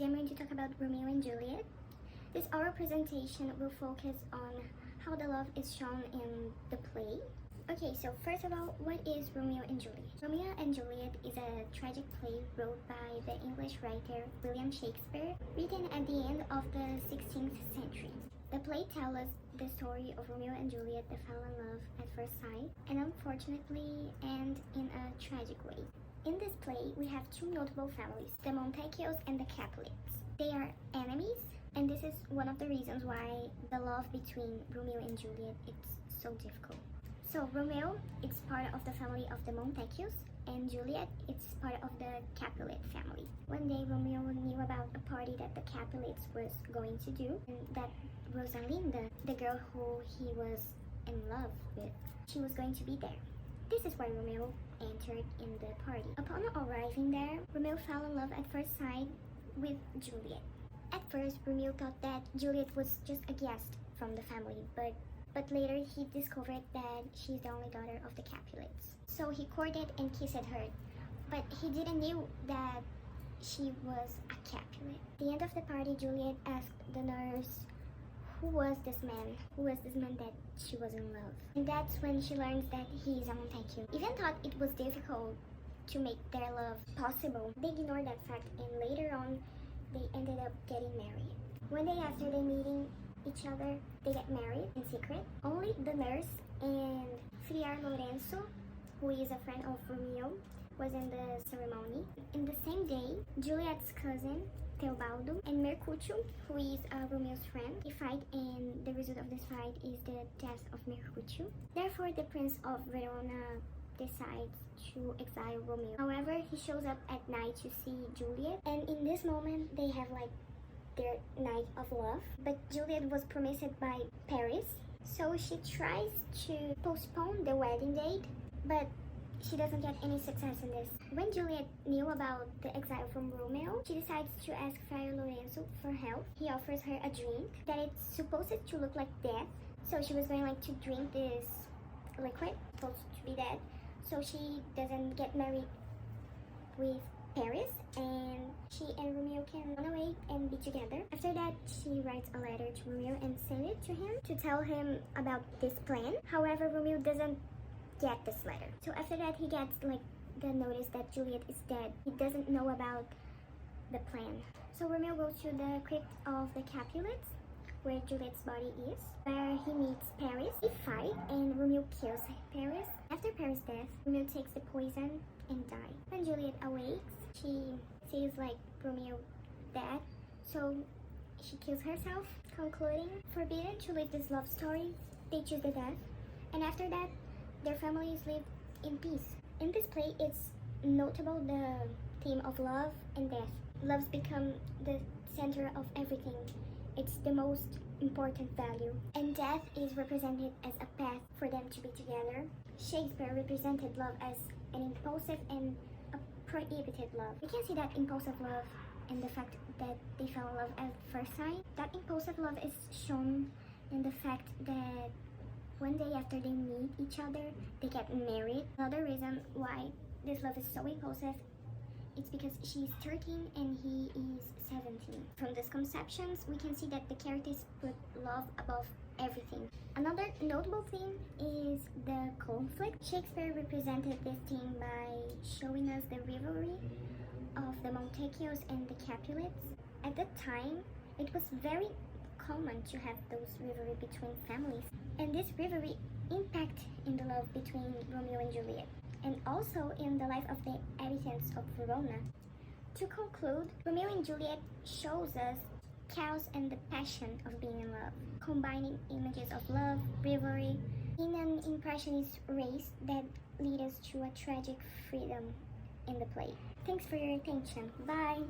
Today I'm going to talk about Romeo and Juliet. This oral presentation will focus on how the love is shown in the play. Okay, so first of all, what is Romeo and Juliet? Romeo and Juliet is a tragic play wrote by the English writer William Shakespeare, written at the end of the 16th century. The play tells us the story of Romeo and Juliet that fell in love at first sight and unfortunately end in a tragic way. In this play, we have two notable families, the Montecchios and the Capulets. They are enemies, and this is one of the reasons why the love between Romeo and Juliet is so difficult. So Romeo is part of the family of the Montecchios, and Juliet is part of the Capulet family. One day Romeo knew about a party that the Capulets was going to do, and that Rosalinda, the girl who he was in love with, she was going to be there. This is why Romeo entered in the party. Upon arriving there, Romeo fell in love at first sight with Juliet. At first, Romeo thought that Juliet was just a guest from the family, but later he discovered that she's the only daughter of the Capulets. So he courted and kissed her, but he didn't know that she was a Capulet. At the end of the party, Juliet asked the nurse who was this man that she was in love. And that's when she learns that he is a Montecchio. Even thought it was difficult to make their love possible. They ignored that fact, and later on they ended up getting married. One day after they meeting each other, they get married in secret. Only the nurse and Friar Lorenzo, who is a friend of Romeo, was in the ceremony. In the same day, Juliet's cousin Teobaldo and Mercutio, who is Romeo's friend, they fight, and the result of this fight is the death of Mercutio. Therefore, the Prince of Verona decides to exile Romeo. However, he shows up at night to see Juliet, and in this moment, they have their night of love. But Juliet was promised by Paris, so she tries to postpone the wedding date, but she doesn't get any success in this. When Juliet knew about the exile from Romeo, she decides to ask Friar Lorenzo for help. He offers her a drink that it's supposed to look like death. So she was going to drink this liquid, supposed to be dead, so she doesn't get married with Paris, and she and Romeo can run away and be together. After that, she writes a letter to Romeo and sends it to him to tell him about this plan. However, Romeo doesn't get this letter. So after that, he gets the notice that Juliet is dead. He doesn't know about the plan. So Romeo goes to the crypt of the Capulets, where Juliet's body is, where he meets Paris. They fight, and Romeo kills Paris. After Paris' death, Romeo takes the poison and dies. When Juliet awakes, she sees Romeo dead, so she kills herself, concluding, forbidden to live this love story, they choose the death, and after that, their families live in peace. In this play, it's notable the theme of love and death. Love's become the center of everything. It's the most important value. And death is represented as a path for them to be together. Shakespeare represented love as an impulsive and a prohibited love. We can see that impulsive love in the fact that they fell in love at first sight. That impulsive love is shown in the fact that one day after they meet each other, they get married. Another reason why this love is so impulsive, it's because she's 13 and he is 17. From these conceptions, we can see that the characters put love above everything. Another notable theme is the conflict. Shakespeare represented this theme by showing us the rivalry of the Montecchios and the Capulets. At that time, it was very common to have those rivalry between families, and this rivalry impact in the love between Romeo and Juliet, and also in the life of the inhabitants of Verona. To conclude, Romeo and Juliet shows us chaos and the passion of being in love, combining images of love, rivalry, in an impressionist race that lead us to a tragic freedom in the play. Thanks for your attention. Bye!